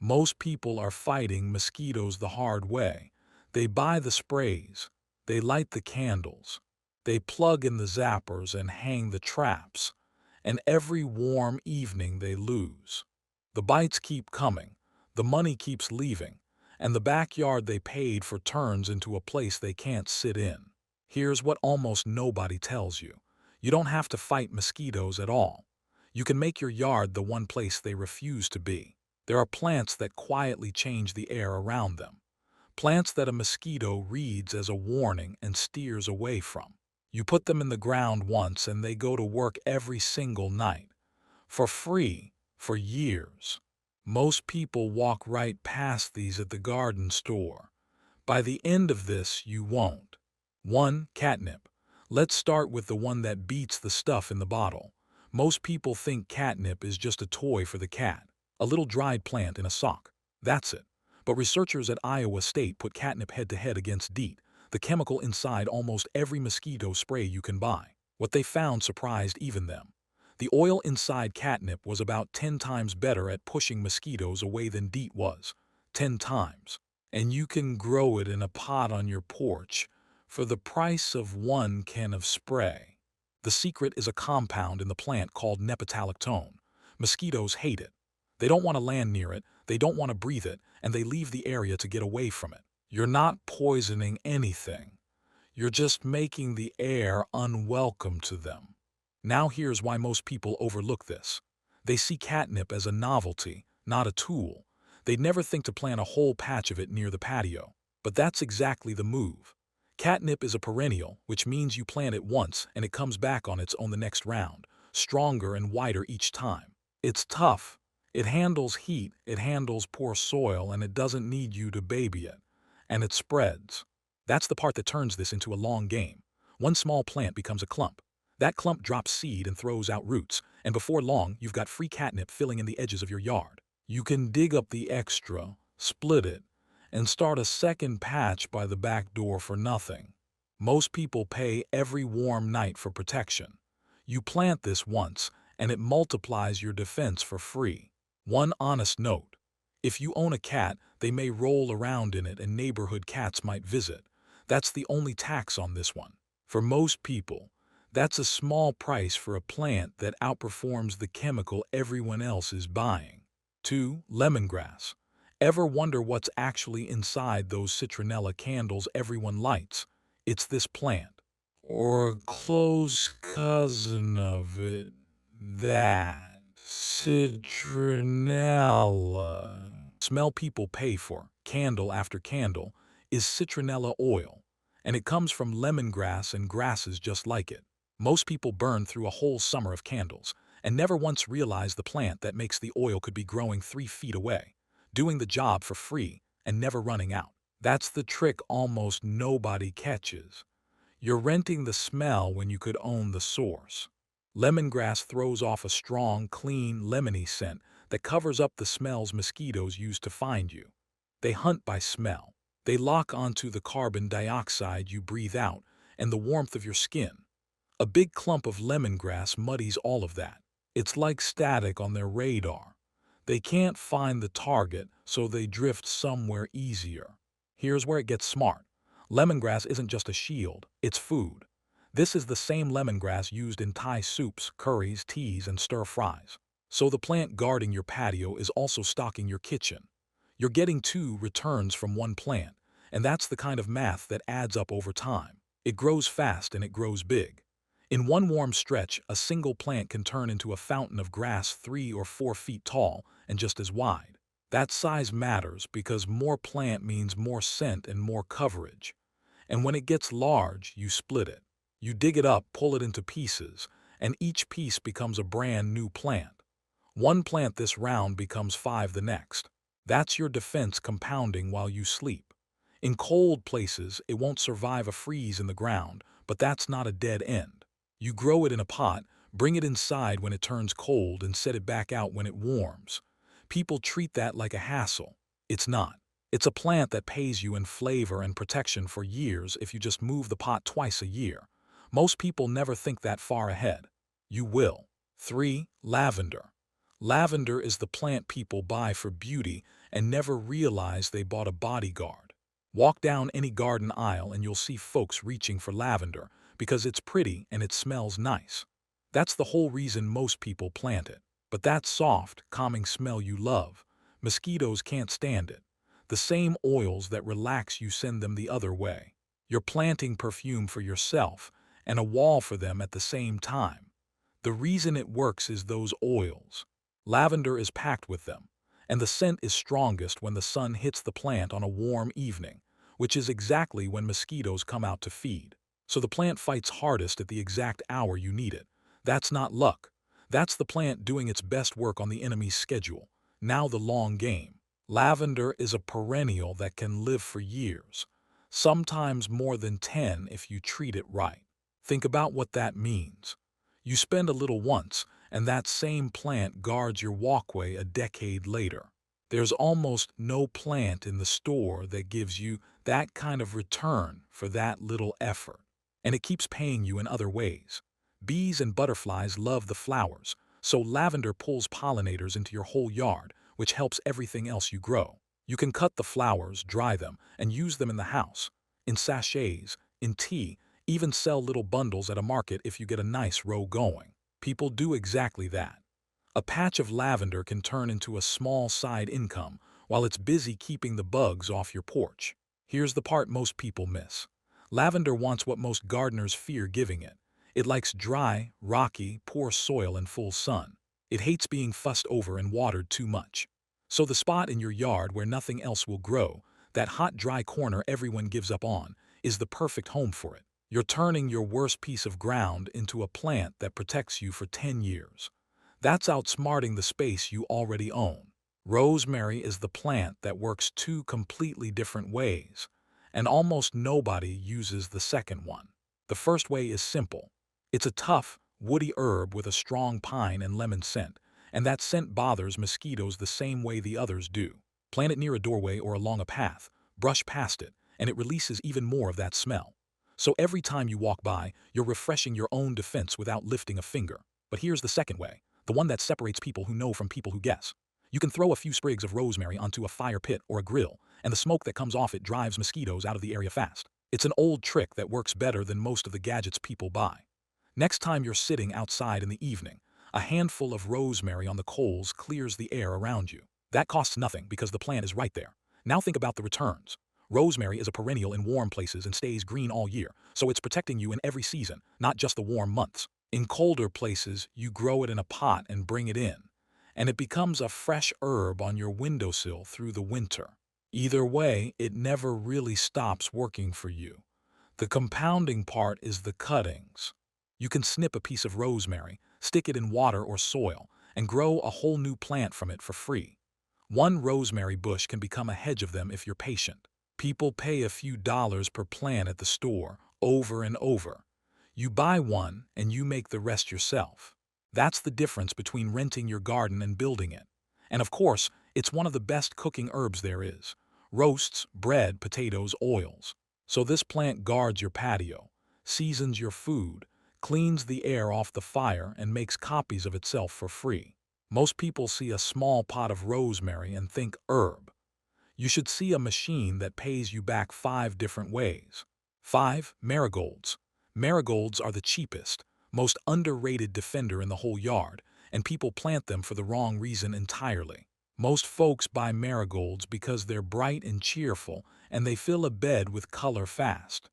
Most people are fighting mosquitoes the hard way. They buy the sprays, they light the candles, they plug in the zappers and hang the traps, and every warm evening they lose. The bites keep coming, the money keeps leaving, and the backyard they paid for turns into a place they can't sit in. Here's what almost nobody tells you. You don't have to fight mosquitoes at all. You can make your yard the one place they refuse to be. There are plants that quietly change the air around them. Plants that a mosquito reads as a warning and steers away from. You put them in the ground once and they go to work every single night. For free, for years. Most people walk right past these at the garden store. By the end of this, you won't. 1. Catnip. Let's start with the one that beats the stuff in the bottle. Most people think catnip is just a toy for the cat, a little dried plant in a sock. That's it. But researchers at Iowa State put catnip head-to-head against DEET, the chemical inside almost every mosquito spray you can buy. What they found surprised even them. The oil inside catnip was about 10 times better at pushing mosquitoes away than DEET was. 10 times. And you can grow it in a pot on your porch for the price of 1 can of spray. The secret is a compound in the plant called nepetalactone. Mosquitoes hate it. They don't want to land near it, they don't want to breathe it, and they leave the area to get away from it. You're not poisoning anything. You're just making the air unwelcome to them. Now here's why most people overlook this. They see catnip as a novelty, not a tool. They'd never think to plant a whole patch of it near the patio. But that's exactly the move. Catnip is a perennial, which means you plant it once and it comes back on its own the next round, stronger and wider each time. It's tough. It handles heat, it handles poor soil, and it doesn't need you to baby it. And it spreads. That's the part that turns this into a long game. One small plant becomes a clump. That clump drops seed and throws out roots, and before long, you've got free catnip filling in the edges of your yard. You can dig up the extra, split it, and start a second patch by the back door for nothing. Most people pay every warm night for protection. You plant this once, and it multiplies your defense for free. One honest note. If you own a cat, they may roll around in it and neighborhood cats might visit. That's the only tax on this one. For most people, that's a small price for a plant that outperforms the chemical everyone else is buying. 2. Lemongrass. Ever wonder what's actually inside those citronella candles everyone lights? It's this plant. Or a close cousin of it. That. Citronella. Smell people pay for, candle after candle, is citronella oil, and it comes from lemongrass and grasses just like it. Most people burn through a whole summer of candles and never once realize the plant that makes the oil could be growing 3 feet away, doing the job for free and never running out. That's the trick almost nobody catches. You're renting the smell when you could own the source. Lemongrass throws off a strong, clean, lemony scent that covers up the smells mosquitoes use to find you. They hunt by smell. They lock onto the carbon dioxide you breathe out and the warmth of your skin. A big clump of lemongrass muddies all of that. It's like static on their radar. They can't find the target, so they drift somewhere easier. Here's where it gets smart. Lemongrass isn't just a shield, it's food. This is the same lemongrass used in Thai soups, curries, teas, and stir-fries. So the plant guarding your patio is also stocking your kitchen. You're getting 2 returns from one plant, and that's the kind of math that adds up over time. It grows fast and it grows big. In one warm stretch, a single plant can turn into a fountain of grass 3 or 4 feet tall and just as wide. That size matters because more plant means more scent and more coverage. And when it gets large, you split it. You dig it up, pull it into pieces, and each piece becomes a brand new plant. One plant this round becomes 5 the next. That's your defense compounding while you sleep. In cold places, it won't survive a freeze in the ground, but that's not a dead end. You grow it in a pot, bring it inside when it turns cold, and set it back out when it warms. People treat that like a hassle. It's not. It's a plant that pays you in flavor and protection for years if you just move the pot twice a year. Most people never think that far ahead. You will. 3. Lavender. Lavender is the plant people buy for beauty and never realize they bought a bodyguard. Walk down any garden aisle and you'll see folks reaching for lavender because it's pretty and it smells nice. That's the whole reason most people plant it. But that soft, calming smell you love, mosquitoes can't stand it. The same oils that relax you send them the other way. You're planting perfume for yourself and a wall for them at the same time. The reason it works is those oils. Lavender is packed with them, and the scent is strongest when the sun hits the plant on a warm evening, which is exactly when mosquitoes come out to feed. So the plant fights hardest at the exact hour you need it. That's not luck. That's the plant doing its best work on the enemy's schedule. Now the long game. Lavender is a perennial that can live for years, sometimes more than 10 if you treat it right. Think about what that means. You spend a little once, and that same plant guards your walkway a decade later. There's almost no plant in the store that gives you that kind of return for that little effort. And it keeps paying you in other ways. Bees and butterflies love the flowers, so lavender pulls pollinators into your whole yard, which helps everything else you grow. You can cut the flowers, dry them, and use them in the house, in sachets, in tea, even sell little bundles at a market if you get a nice row going. People do exactly that. A patch of lavender can turn into a small side income while it's busy keeping the bugs off your porch. Here's the part most people miss. Lavender wants what most gardeners fear giving it. It likes dry, rocky, poor soil and full sun. It hates being fussed over and watered too much. So the spot in your yard where nothing else will grow, that hot, dry corner everyone gives up on, is the perfect home for it. You're turning your worst piece of ground into a plant that protects you for 10 years. That's outsmarting the space you already own. Rosemary is the plant that works two completely different ways, and almost nobody uses the second one. The first way is simple. It's a tough, woody herb with a strong pine and lemon scent, and that scent bothers mosquitoes the same way the others do. Plant it near a doorway or along a path, brush past it, and it releases even more of that smell. So every time you walk by, you're refreshing your own defense without lifting a finger. But here's the second way, the one that separates people who know from people who guess. You can throw a few sprigs of rosemary onto a fire pit or a grill, and the smoke that comes off it drives mosquitoes out of the area fast. It's an old trick that works better than most of the gadgets people buy. Next time you're sitting outside in the evening, a handful of rosemary on the coals clears the air around you. That costs nothing because the plant is right there. Now think about the returns. Rosemary is a perennial in warm places and stays green all year, so it's protecting you in every season, not just the warm months. In colder places, you grow it in a pot and bring it in, and it becomes a fresh herb on your windowsill through the winter. Either way, it never really stops working for you. The compounding part is the cuttings. You can snip a piece of rosemary, stick it in water or soil, and grow a whole new plant from it for free. One rosemary bush can become a hedge of them if you're patient. People pay a few dollars per plant at the store, over and over. You buy one and you make the rest yourself. That's the difference between renting your garden and building it. And of course, it's one of the best cooking herbs there is. Roasts, bread, potatoes, oils. So this plant guards your patio, seasons your food, cleans the air off the fire, and makes copies of itself for free. Most people see a small pot of rosemary and think herb. You should see a machine that pays you back 5 different ways. 5. Marigolds. Marigolds are the cheapest, most underrated defender in the whole yard, and people plant them for the wrong reason entirely. Most folks buy marigolds because they're bright and cheerful and they fill a bed with color fast.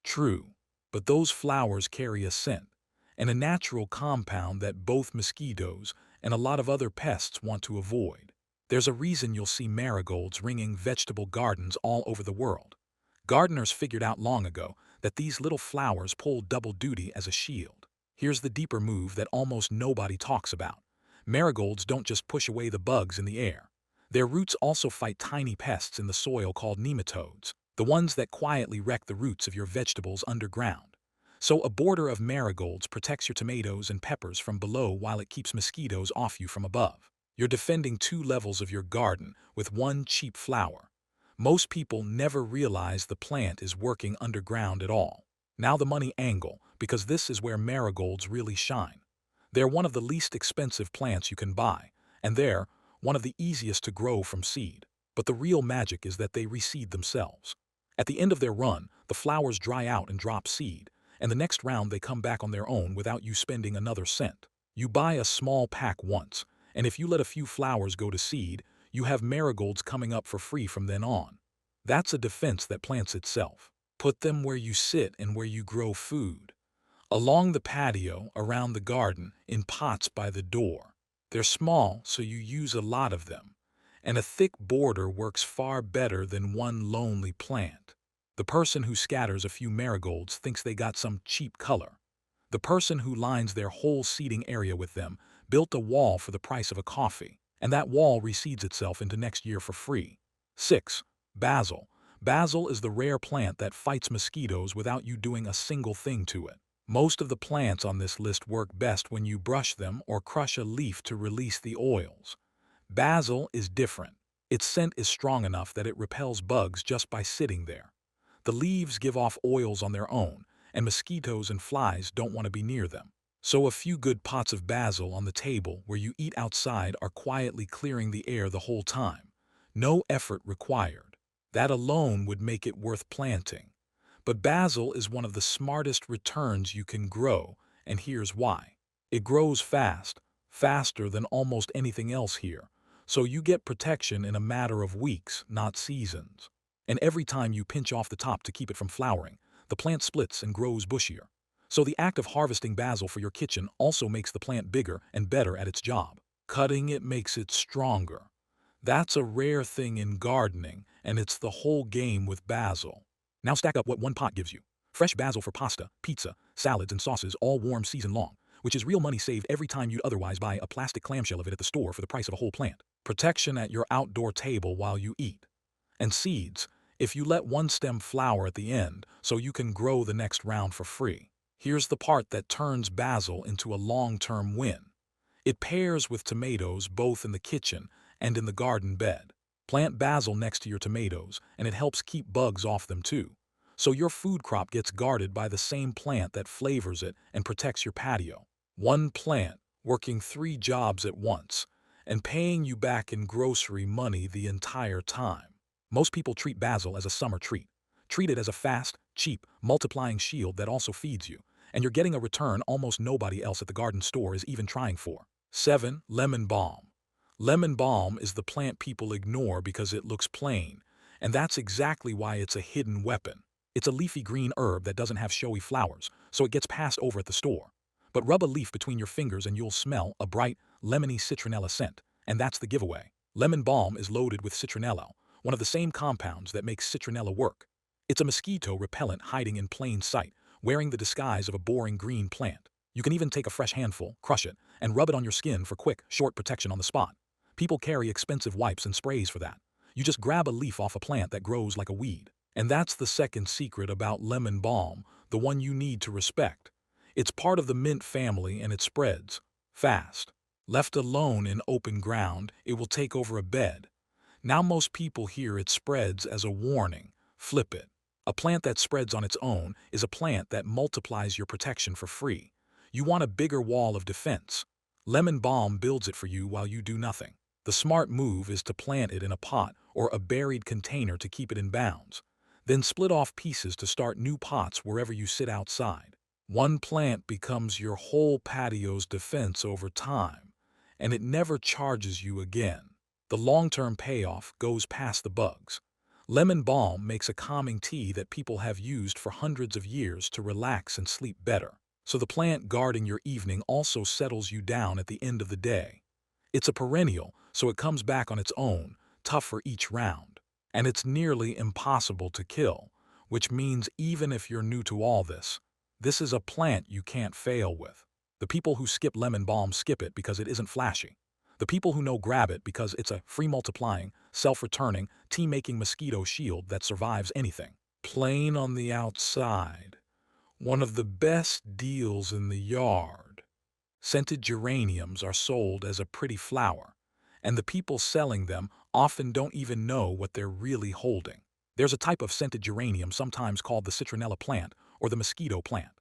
True, but those flowers carry a scent, and a natural compound that both mosquitoes and a lot of other pests want to avoid. There's a reason you'll see marigolds ringing vegetable gardens all over the world. Gardeners figured out long ago that these little flowers pull double duty as a shield. Here's the deeper move that almost nobody talks about. Marigolds don't just push away the bugs in the air. Their roots also fight tiny pests in the soil called nematodes, the ones that quietly wreck the roots of your vegetables underground. So a border of marigolds protects your tomatoes and peppers from below while it keeps mosquitoes off you from above. You're defending 2 levels of your garden with one cheap flower. Most people never realize the plant is working underground at all. Now the money angle, because this is where marigolds really shine. They're one of the least expensive plants you can buy, and they're one of the easiest to grow from seed. But the real magic is that they reseed themselves. At the end of their run, the flowers dry out and drop seed, and the next round they come back on their own without you spending another cent. You buy a small pack once, and if you let a few flowers go to seed, you have marigolds coming up for free from then on. That's a defense that plants itself. Put them where you sit and where you grow food. Along the patio, around the garden, in pots by the door. They're small, so you use a lot of them. And a thick border works far better than one lonely plant. The person who scatters a few marigolds thinks they got some cheap color. The person who lines their whole seating area with them built a wall for the price of a coffee, and that wall reseeds itself into next year for free. 6. Basil. Basil is the rare plant that fights mosquitoes without you doing a single thing to it. Most of the plants on this list work best when you brush them or crush a leaf to release the oils. Basil is different. Its scent is strong enough that it repels bugs just by sitting there. The leaves give off oils on their own, and mosquitoes and flies don't want to be near them. So a few good pots of basil on the table where you eat outside are quietly clearing the air the whole time. No effort required. That alone would make it worth planting. But basil is one of the smartest returns you can grow, and here's why. It grows fast, faster than almost anything else here, so you get protection in a matter of weeks, not seasons. And every time you pinch off the top to keep it from flowering, the plant splits and grows bushier. So the act of harvesting basil for your kitchen also makes the plant bigger and better at its job. Cutting it makes it stronger. That's a rare thing in gardening, and it's the whole game with basil. Now stack up what one pot gives you. Fresh basil for pasta, pizza, salads, and sauces all warm season long, which is real money saved every time you'd otherwise buy a plastic clamshell of it at the store for the price of a whole plant. Protection at your outdoor table while you eat. And seeds, if you let one stem flower at the end so you can grow the next round for free. Here's the part that turns basil into a long-term win. It pairs with tomatoes both in the kitchen and in the garden bed. Plant basil next to your tomatoes, and it helps keep bugs off them too. So your food crop gets guarded by the same plant that flavors it and protects your patio. One plant, working 3 jobs at once, and paying you back in grocery money the entire time. Most people treat basil as a summer treat. Treat it as a fast, cheap, multiplying shield that also feeds you, and you're getting a return almost nobody else at the garden store is even trying for. 7. Lemon balm. Lemon balm is the plant people ignore because it looks plain, and that's exactly why it's a hidden weapon. It's a leafy green herb that doesn't have showy flowers, so it gets passed over at the store. But rub a leaf between your fingers and you'll smell a bright, lemony citronella scent, and that's the giveaway. Lemon balm is loaded with citronella, one of the same compounds that makes citronella work. It's a mosquito repellent hiding in plain sight, wearing the disguise of a boring green plant. You can even take a fresh handful, crush it, and rub it on your skin for quick, short protection on the spot. People carry expensive wipes and sprays for that. You just grab a leaf off a plant that grows like a weed. And that's the second secret about lemon balm, the one you need to respect. It's part of the mint family and it spreads fast. Left alone in open ground, it will take over a bed. Now most people hear it spreads as a warning. Flip it. A plant that spreads on its own is a plant that multiplies your protection for free. You want a bigger wall of defense. Lemon balm builds it for you while you do nothing. The smart move is to plant it in a pot or a buried container to keep it in bounds. Then split off pieces to start new pots wherever you sit outside. One plant becomes your whole patio's defense over time, and it never charges you again. The long-term payoff goes past the bugs. Lemon balm makes a calming tea that people have used for hundreds of years to relax and sleep better. So the plant guarding your evening also settles you down at the end of the day. It's a perennial, so it comes back on its own, tough for each round. And it's nearly impossible to kill, which means even if you're new to all this is a plant you can't fail with. The people who skip lemon balm skip it because it isn't flashy. The people who know grab it because it's a free-multiplying, self-returning, tea-making mosquito shield that survives anything. Plain on the outside. One of the best deals in the yard. Scented geraniums are sold as a pretty flower, and the people selling them often don't even know what they're really holding. There's a type of scented geranium sometimes called the citronella plant or the mosquito plant.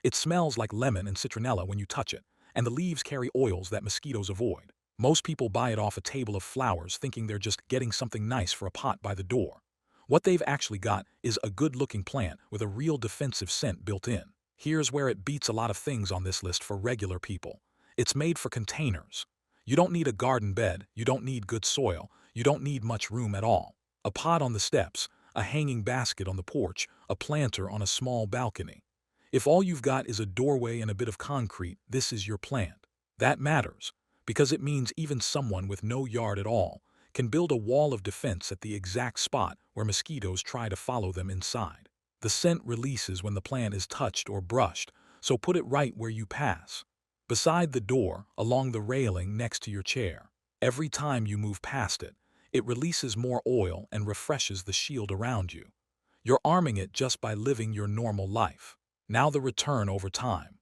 It smells like lemon and citronella when you touch it, and the leaves carry oils that mosquitoes avoid. Most people buy it off a table of flowers thinking they're just getting something nice for a pot by the door. What they've actually got is a good-looking plant with a real defensive scent built in. Here's where it beats a lot of things on this list for regular people. It's made for containers. You don't need a garden bed, you don't need good soil, you don't need much room at all. A pot on the steps, a hanging basket on the porch, a planter on a small balcony. If all you've got is a doorway and a bit of concrete, this is your plant. That matters, because it means even someone with no yard at all can build a wall of defense at the exact spot where mosquitoes try to follow them inside. The scent releases when the plant is touched or brushed, so put it right where you pass. Beside the door, along the railing next to your chair. Every time you move past it, it releases more oil and refreshes the shield around you. You're arming it just by living your normal life. Now the return over time.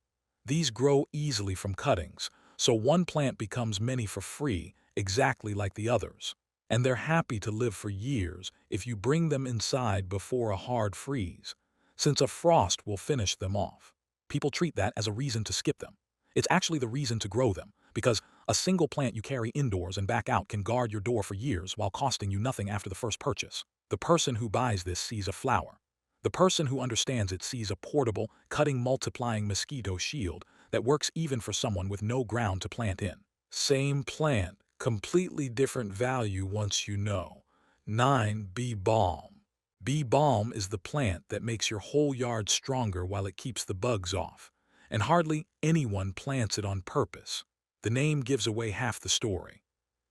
These grow easily from cuttings, so one plant becomes many for free, exactly like the others. And they're happy to live for years if you bring them inside before a hard freeze, since a frost will finish them off. People treat that as a reason to skip them. It's actually the reason to grow them, because a single plant you carry indoors and back out can guard your door for years while costing you nothing after the first purchase. The person who buys this sees a flower. The person who understands it sees a portable, cutting, multiplying mosquito shield that works even for someone with no ground to plant in. Same plant, completely different value once you know. 9. Bee balm. Bee balm is the plant that makes your whole yard stronger while it keeps the bugs off. And hardly anyone plants it on purpose. The name gives away half the story.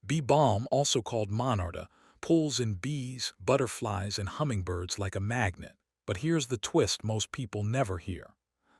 Bee balm, also called monarda, pulls in bees, butterflies, and hummingbirds like a magnet. But here's the twist most people never hear.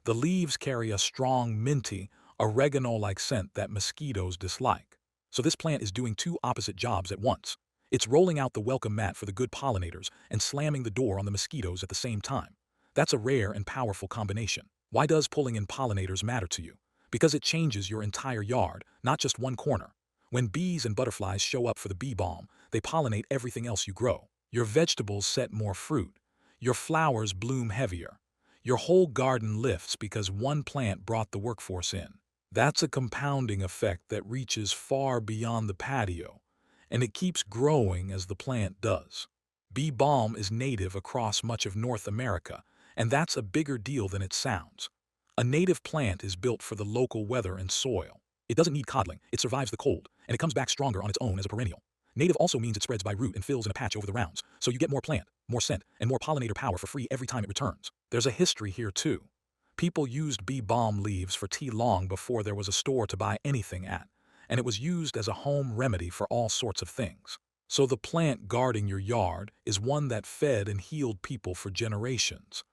The leaves carry a strong, minty, oregano-like scent that mosquitoes dislike. So this plant is doing two opposite jobs at once. It's rolling out the welcome mat for the good pollinators and slamming the door on the mosquitoes at the same time. That's a rare and powerful combination. Why does pulling in pollinators matter to you? Because it changes your entire yard, not just one corner. When bees and butterflies show up for the bee balm, they pollinate everything else you grow. Your vegetables set more fruit. Your flowers bloom heavier. Your whole garden lifts because one plant brought the workforce in. That's a compounding effect that reaches far beyond the patio, and it keeps growing as the plant does. Bee balm is native across much of North America, and that's a bigger deal than it sounds. A native plant is built for the local weather and soil. It doesn't need coddling, it survives the cold, and it comes back stronger on its own as a perennial. Native also means it spreads by root and fills in a patch over the rounds, so you get more plant, more scent, and more pollinator power for free every time it returns. There's a history here too. People used bee balm leaves for tea long before there was a store to buy anything at, and it was used as a home remedy for all sorts of things. So the plant guarding your yard is one that fed and healed people for generations.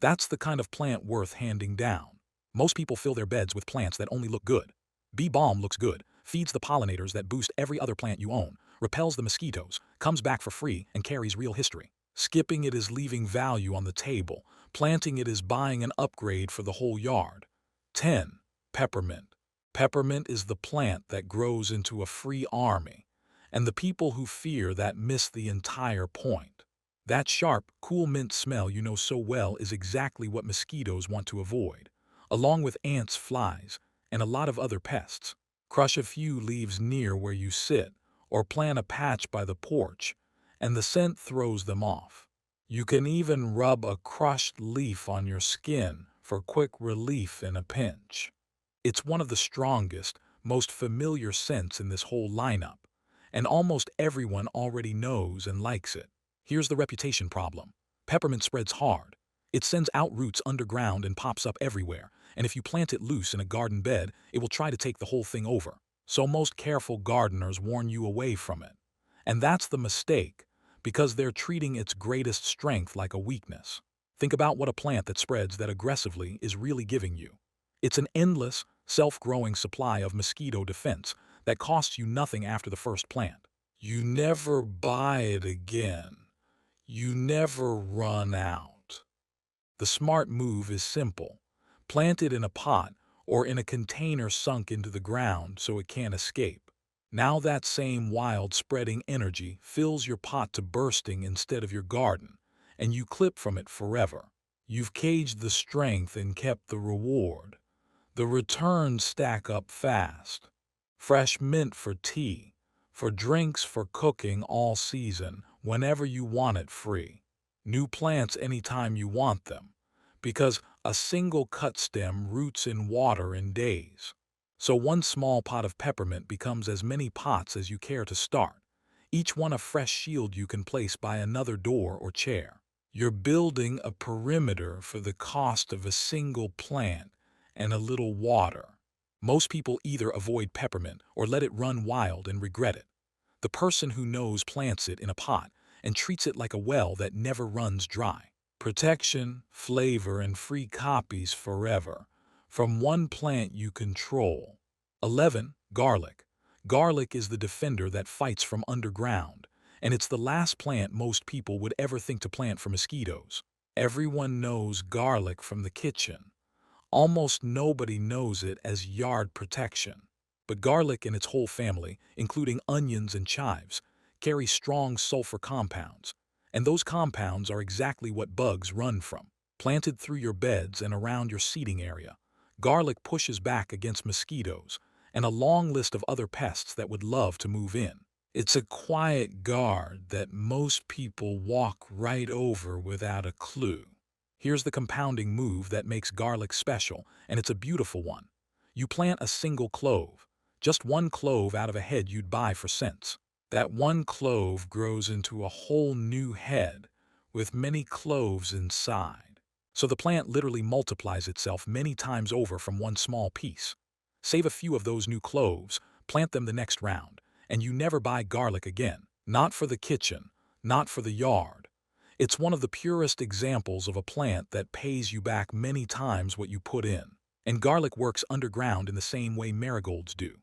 That's the kind of plant worth handing down. Most people fill their beds with plants that only look good. Bee balm looks good, feeds the pollinators that boost every other plant you own, repels the mosquitoes, comes back for free, and carries real history. Skipping it is leaving value on the table. Planting it is buying an upgrade for the whole yard. 10. Peppermint. Peppermint is the plant that grows into a free army, and the people who fear that miss the entire point. That sharp, cool mint smell you know so well is exactly what mosquitoes want to avoid, along with ants, flies, and a lot of other pests. Crush a few leaves near where you sit, or plant a patch by the porch, and the scent throws them off. You can even rub a crushed leaf on your skin for quick relief in a pinch. It's one of the strongest, most familiar scents in this whole lineup, and almost everyone already knows and likes it. Here's the reputation problem. Peppermint spreads hard. It sends out roots underground and pops up everywhere, and if you plant it loose in a garden bed, it will try to take the whole thing over. So most careful gardeners warn you away from it. And that's the mistake, because they're treating its greatest strength like a weakness. Think about what a plant that spreads that aggressively is really giving you. It's an endless, self-growing supply of mosquito defense that costs you nothing after the first plant. You never buy it again. You never run out. The smart move is simple. Plant it in a pot or in a container sunk into the ground so it can't escape. Now that same wild spreading energy fills your pot to bursting instead of your garden, and you clip from it forever. You've caged the strength and kept the reward. The returns stack up fast. Fresh mint for tea, for drinks, for cooking all season, whenever you want it free. New plants anytime you want them, because a single cut stem roots in water in days. So one small pot of peppermint becomes as many pots as you care to start, each one a fresh shield you can place by another door or chair. You're building a perimeter for the cost of a single plant and a little water. Most people either avoid peppermint or let it run wild and regret it. The person who knows plants it in a pot and treats it like a well that never runs dry. Protection, flavor, and free copies forever from one plant you control. 11. Garlic. Garlic is the defender that fights from underground, and it's the last plant most people would ever think to plant for mosquitoes. Everyone knows garlic from the kitchen. Almost nobody knows it as yard protection. But garlic and its whole family, including onions and chives, carry strong sulfur compounds, and those compounds are exactly what bugs run from. Planted through your beds and around your seating area, garlic pushes back against mosquitoes and a long list of other pests that would love to move in. It's a quiet guard that most people walk right over without a clue. Here's the compounding move that makes garlic special, and it's a beautiful one. You plant a single clove, just one clove out of a head you'd buy for cents. That one clove grows into a whole new head with many cloves inside. So the plant literally multiplies itself many times over from one small piece. Save a few of those new cloves, plant them the next round, and you never buy garlic again. Not for the kitchen, not for the yard. It's one of the purest examples of a plant that pays you back many times what you put in. And garlic works underground in the same way marigolds do.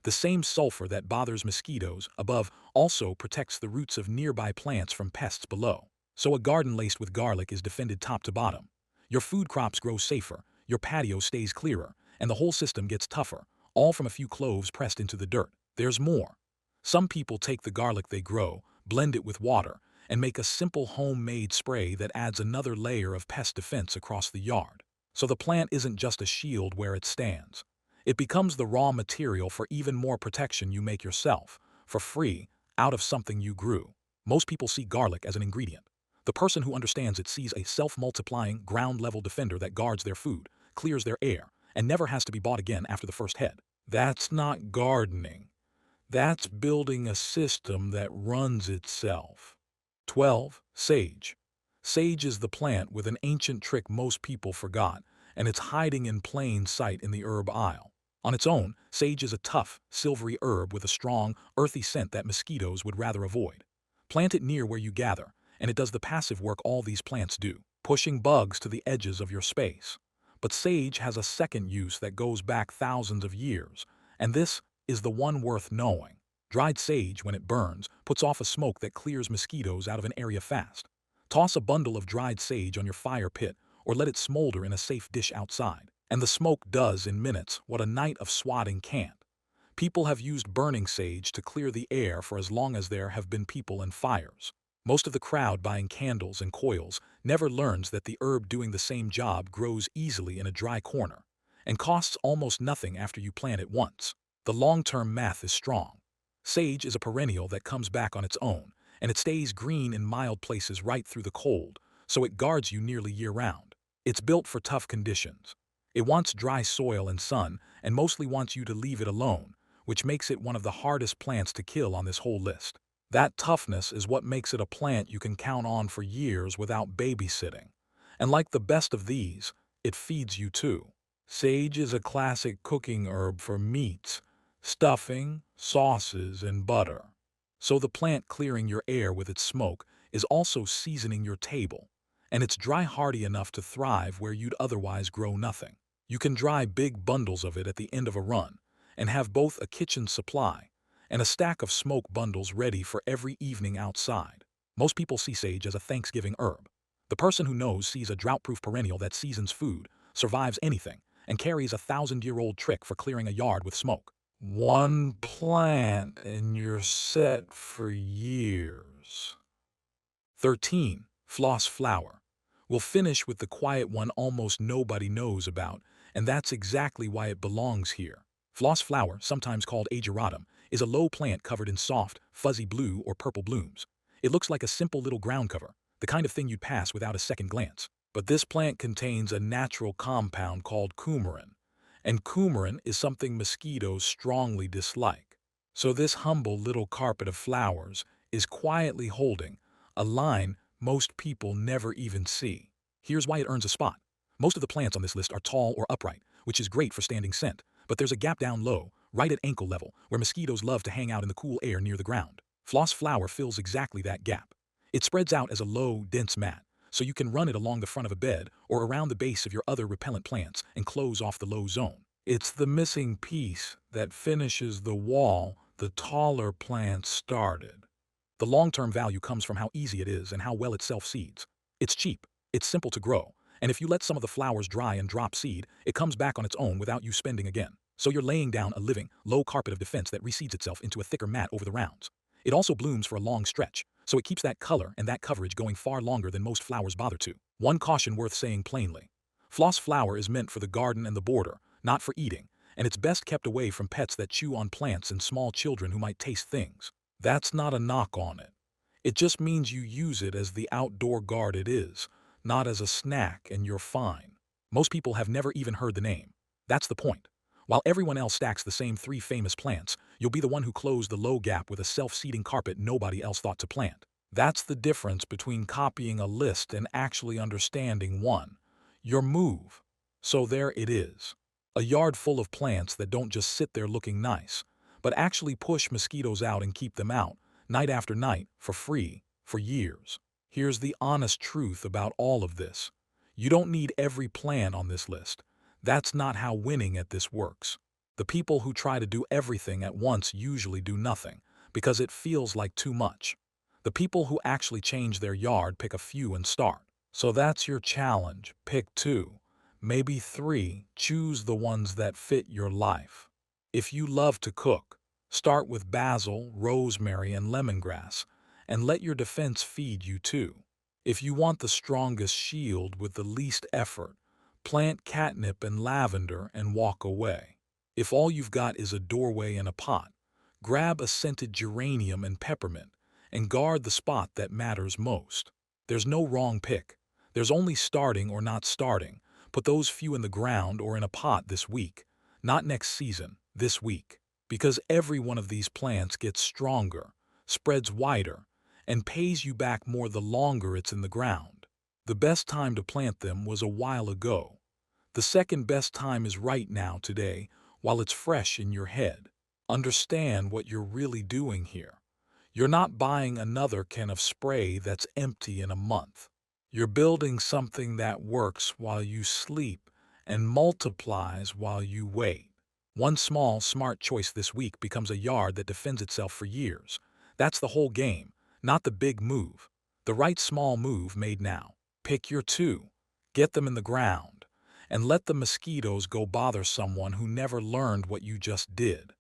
The same sulfur that bothers mosquitoes above also protects the roots of nearby plants from pests below. So a garden laced with garlic is defended top to bottom. Your food crops grow safer, your patio stays clearer, and the whole system gets tougher, all from a few cloves pressed into the dirt. There's more. Some people take the garlic they grow, blend it with water, and make a simple homemade spray that adds another layer of pest defense across the yard. So the plant isn't just a shield where it stands. It becomes the raw material for even more protection you make yourself, for free, out of something you grew. Most people see garlic as an ingredient. The person who understands it sees a self-multiplying, ground-level defender that guards their food, clears their air, and never has to be bought again after the first head. That's not gardening. That's building a system that runs itself. 12. Sage. Sage is the plant with an ancient trick most people forgot, and it's hiding in plain sight in the herb aisle. On its own, sage is a tough, silvery herb with a strong, earthy scent that mosquitoes would rather avoid. Plant it near where you gather, and it does the passive work all these plants do, pushing bugs to the edges of your space. But sage has a second use that goes back thousands of years, and this is the one worth knowing. Dried sage, when it burns, puts off a smoke that clears mosquitoes out of an area fast. Toss a bundle of dried sage on your fire pit or let it smolder in a safe dish outside, and the smoke does in minutes what a night of swatting can't. People have used burning sage to clear the air for as long as there have been people and fires. Most of the crowd buying candles and coils never learns that the herb doing the same job grows easily in a dry corner and costs almost nothing after you plant it once. The long-term math is strong. Sage is a perennial that comes back on its own, and it stays green in mild places right through the cold, so it guards you nearly year-round. It's built for tough conditions. It wants dry soil and sun, and mostly wants you to leave it alone, which makes it one of the hardest plants to kill on this whole list. That toughness is what makes it a plant you can count on for years without babysitting. And like the best of these, it feeds you too. Sage is a classic cooking herb for meats, stuffing, sauces, and butter. So the plant clearing your air with its smoke is also seasoning your table, and it's dry hardy enough to thrive where you'd otherwise grow nothing. You can dry big bundles of it at the end of a run and have both a kitchen supply and a stack of smoke bundles ready for every evening outside. Most people see sage as a Thanksgiving herb. The person who knows sees a drought-proof perennial that seasons food, survives anything, and carries a thousand-year-old trick for clearing a yard with smoke. One plant and you're set for years. 13. Floss flower. We'll finish with the quiet one almost nobody knows about, and that's exactly why it belongs here. Floss flower, sometimes called ageratum, is a low plant covered in soft, fuzzy blue or purple blooms. It looks like a simple little ground cover, the kind of thing you'd pass without a second glance. But this plant contains a natural compound called coumarin, and coumarin is something mosquitoes strongly dislike. So this humble little carpet of flowers is quietly holding a line most people never even see. Here's why it earns a spot. Most of the plants on this list are tall or upright, which is great for standing scent, but there's a gap down low, right at ankle level, where mosquitoes love to hang out in the cool air near the ground. Floss flower fills exactly that gap. It spreads out as a low, dense mat, so you can run it along the front of a bed or around the base of your other repellent plants and close off the low zone. It's the missing piece that finishes the wall the taller plants started. The long-term value comes from how easy it is and how well it self-seeds. It's cheap, it's simple to grow, and if you let some of the flowers dry and drop seed, it comes back on its own without you spending again. So you're laying down a living, low carpet of defense that reseeds itself into a thicker mat over the rounds. It also blooms for a long stretch, so it keeps that color and that coverage going far longer than most flowers bother to. One caution worth saying plainly. Floss flower is meant for the garden and the border, not for eating, and it's best kept away from pets that chew on plants and small children who might taste things. That's not a knock on it. It just means you use it as the outdoor guard it is, not as a snack, and you're fine. Most people have never even heard the name. That's the point. While everyone else stacks the same 3 famous plants, you'll be the one who closed the low gap with a self-seeding carpet nobody else thought to plant. That's the difference between copying a list and actually understanding one. Your move. So there it is. A yard full of plants that don't just sit there looking nice, but actually push mosquitoes out and keep them out, night after night, for free, for years. Here's the honest truth about all of this. You don't need every plant on this list. That's not how winning at this works. The people who try to do everything at once usually do nothing, because it feels like too much. The people who actually change their yard pick a few and start. So that's your challenge. Pick 2, maybe 3, choose the ones that fit your life. If you love to cook, start with basil, rosemary, and lemongrass, and let your defense feed you too. If you want the strongest shield with the least effort, plant catnip and lavender and walk away. If all you've got is a doorway and a pot, grab a scented geranium and peppermint and guard the spot that matters most. There's no wrong pick. There's only starting or not starting. Put those few in the ground or in a pot this week, not next season, this week. Because every one of these plants gets stronger, spreads wider, and pays you back more the longer it's in the ground. The best time to plant them was a while ago. The second best time is right now, today, while it's fresh in your head. Understand what you're really doing here. You're not buying another can of spray that's empty in a month. You're building something that works while you sleep and multiplies while you wait. One small, smart choice this week becomes a yard that defends itself for years. That's the whole game, not the big move. The right small move made now. Pick your 2, get them in the ground, and let the mosquitoes go bother someone who never learned what you just did.